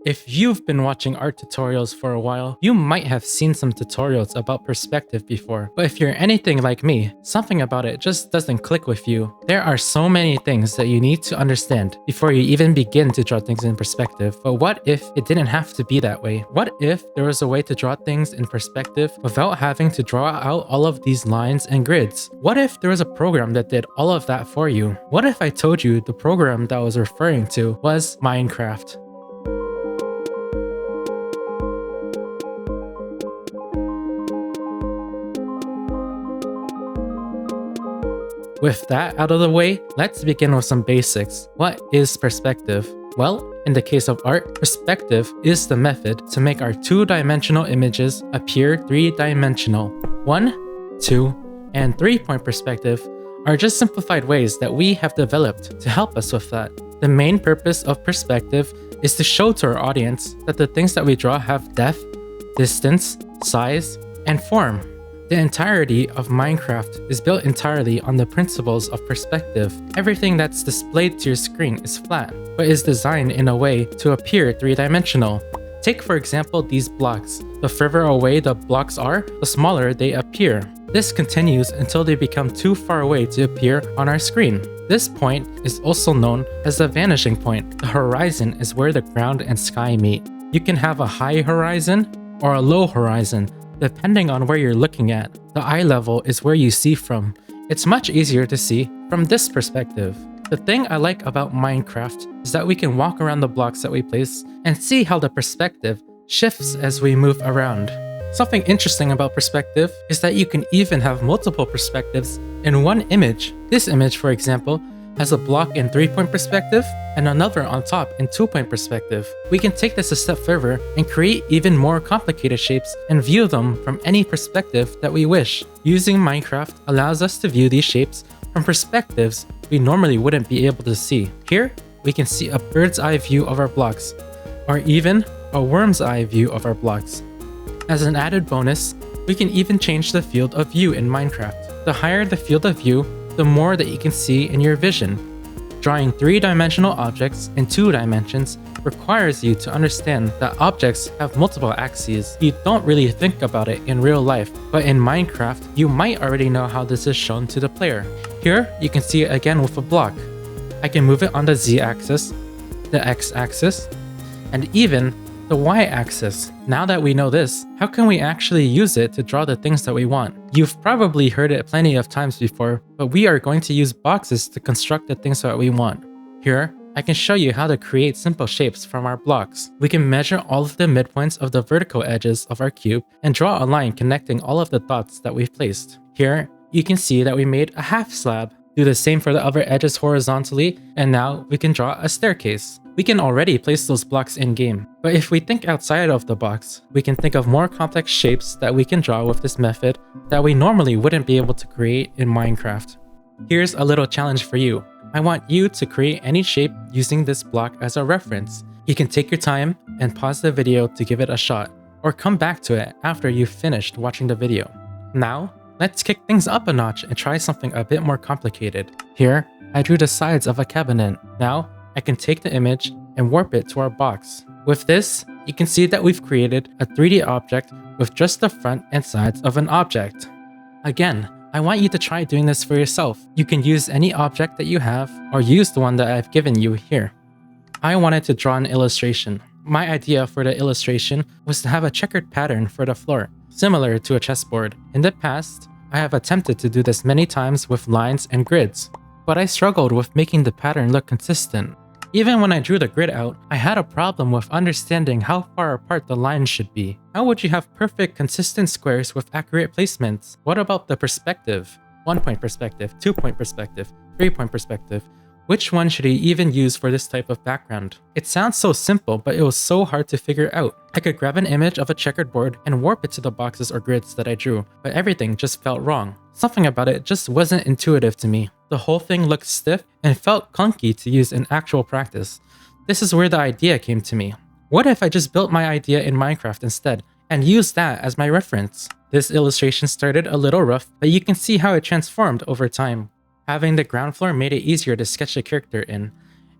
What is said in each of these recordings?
If you've been watching art tutorials for a while, you might have seen some tutorials about perspective before, but if you're anything like me, something about it just doesn't click with you. There are so many things that you need to understand before you even begin to draw things in perspective, but what if it didn't have to be that way? What if there was a way to draw things in perspective without having to draw out all of these lines and grids? What if there was a program that did all of that for you? What if I told you the program that I was referring to was Minecraft? With that out of the way, let's begin with some basics. What is perspective? Well, in the case of art, perspective is the method to make our two-dimensional images appear three-dimensional. 1, 2, and 3-point perspective are just simplified ways that we have developed to help us with that. The main purpose of perspective is to show to our audience that the things that we draw have depth, distance, size, and form. The entirety of Minecraft is built entirely on the principles of perspective. Everything that's displayed to your screen is flat, but is designed in a way to appear three-dimensional. Take for example these blocks. The further away the blocks are, the smaller they appear. This continues until they become too far away to appear on our screen. This point is also known as the vanishing point. The horizon is where the ground and sky meet. You can have a high horizon or a low horizon, depending on where you're looking at. The eye level is where you see from. It's much easier to see from this perspective. The thing I like about Minecraft is that we can walk around the blocks that we place and see how the perspective shifts as we move around. Something interesting about perspective is that you can even have multiple perspectives in one image. This image, for example, has a block in 3-point perspective and another on top in 2-point perspective. We can take this a step further and create even more complicated shapes and view them from any perspective that we wish. Using Minecraft allows us to view these shapes from perspectives we normally wouldn't be able to see. Here, we can see a bird's eye view of our blocks, or even a worm's eye view of our blocks. As an added bonus, we can even change the field of view in Minecraft. The higher the field of view, the more that you can see in your vision. Drawing three-dimensional objects in 2 dimensions requires you to understand that objects have multiple axes. You don't really think about it in real life, but in Minecraft, you might already know how this is shown to the player. Here, you can see it again with a block. I can move it on the Z-axis, the X-axis, and even the Y-axis. Now that we know this, how can we actually use it to draw the things that we want? You've probably heard it plenty of times before, but we are going to use boxes to construct the things that we want. Here, I can show you how to create simple shapes from our blocks. We can measure all of the midpoints of the vertical edges of our cube and draw a line connecting all of the dots that we've placed. Here, you can see that we made a half slab. Do the same for the other edges horizontally, and now we can draw a staircase. We can already place those blocks in-game, but if we think outside of the box, we can think of more complex shapes that we can draw with this method that we normally wouldn't be able to create in Minecraft. Here's a little challenge for you. I want you to create any shape using this block as a reference. You can take your time and pause the video to give it a shot, or come back to it after you've finished watching the video. Now, let's kick things up a notch and try something a bit more complicated. Here, I drew the sides of a cabinet. Now, I can take the image and warp it to our box. With this, you can see that we've created a 3D object with just the front and sides of an object. Again, I want you to try doing this for yourself. You can use any object that you have, or use the one that I've given you here. I wanted to draw an illustration. My idea for the illustration was to have a checkered pattern for the floor, similar to a chessboard. In the past, I have attempted to do this many times with lines and grids, but I struggled with making the pattern look consistent. Even when I drew the grid out, I had a problem with understanding how far apart the lines should be. How would you have perfect, consistent squares with accurate placements? What about the perspective? 1-point perspective, 2-point perspective, 3-point perspective. Which one should I even use for this type of background? It sounds so simple, but it was so hard to figure out. I could grab an image of a checkered board and warp it to the boxes or grids that I drew, but everything just felt wrong. Something about it just wasn't intuitive to me. The whole thing looked stiff and felt clunky to use in actual practice. This is where the idea came to me. What if I just built my idea in Minecraft instead, and used that as my reference? This illustration started a little rough, but you can see how it transformed over time. Having the ground floor made it easier to sketch a character in,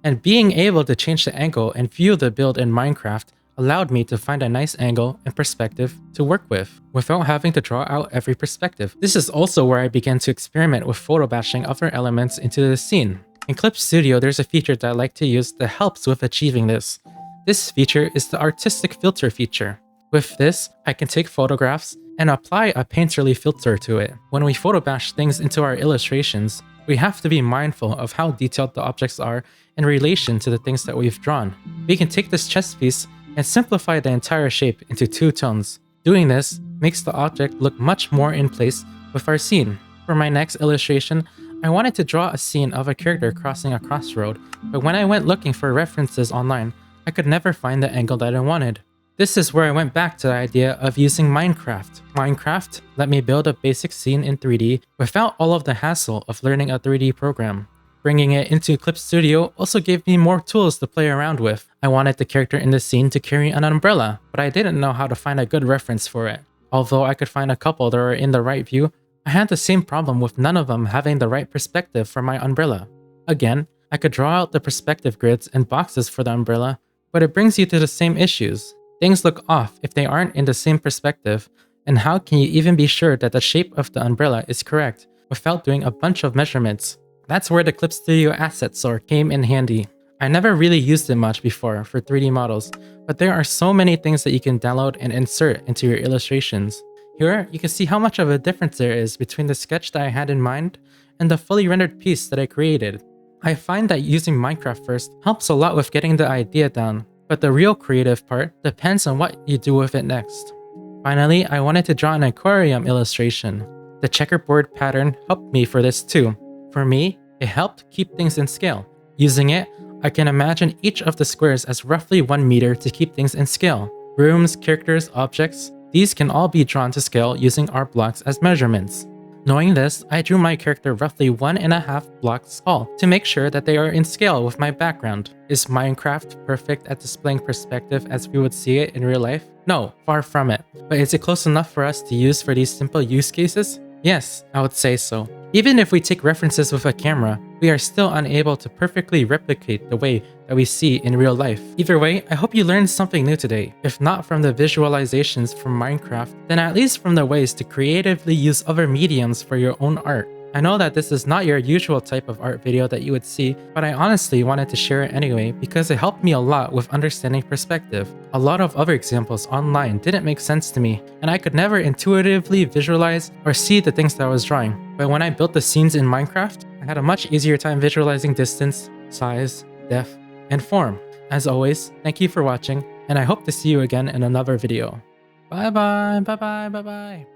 And being able to change the angle and view the build in Minecraft allowed me to find a nice angle and perspective to work with, without having to draw out every perspective. This is also where I began to experiment with photo bashing other elements into the scene. In Clip Studio, there's a feature that I like to use that helps with achieving this. This feature is the artistic filter feature. With this, I can take photographs and apply a painterly filter to it. When we photo bash things into our illustrations, we have to be mindful of how detailed the objects are in relation to the things that we've drawn. We can take this chess piece and simplify the entire shape into 2 tones. Doing this makes the object look much more in place with our scene. For my next illustration, I wanted to draw a scene of a character crossing a crossroad, but when I went looking for references online, I could never find the angle that I wanted. This is where I went back to the idea of using Minecraft. Minecraft let me build a basic scene in 3D without all of the hassle of learning a 3D program. Bringing it into Clip Studio also gave me more tools to play around with. I wanted the character in the scene to carry an umbrella, but I didn't know how to find a good reference for it. Although I could find a couple that were in the right view, I had the same problem with none of them having the right perspective for my umbrella. Again, I could draw out the perspective grids and boxes for the umbrella, but it brings you to the same issues. Things look off if they aren't in the same perspective, and how can you even be sure that the shape of the umbrella is correct without doing a bunch of measurements? That's where the Clip Studio Asset Store came in handy. I never really used it much before for 3D models, but there are so many things that you can download and insert into your illustrations. Here, you can see how much of a difference there is between the sketch that I had in mind and the fully rendered piece that I created. I find that using Minecraft first helps a lot with getting the idea down, but the real creative part depends on what you do with it next. Finally, I wanted to draw an aquarium illustration. The checkerboard pattern helped me for this too. For me, it helped keep things in scale. Using it, I can imagine each of the squares as roughly 1 meter to keep things in scale. Rooms, characters, objects, these can all be drawn to scale using our blocks as measurements. Knowing this, I drew my character roughly 1.5 blocks tall to make sure that they are in scale with my background. Is Minecraft perfect at displaying perspective as we would see it in real life? No, far from it. But is it close enough for us to use for these simple use cases? Yes, I would say so. Even if we take references with a camera, we are still unable to perfectly replicate the way that we see in real life. Either way, I hope you learned something new today. If not from the visualizations from Minecraft, then at least from the ways to creatively use other mediums for your own art. I know that this is not your usual type of art video that you would see, but I honestly wanted to share it anyway because it helped me a lot with understanding perspective. A lot of other examples online didn't make sense to me, and I could never intuitively visualize or see the things that I was drawing. But when I built the scenes in Minecraft, I had a much easier time visualizing distance, size, depth, and form. As always, thank you for watching, and I hope to see you again in another video. Bye bye, bye bye, bye bye.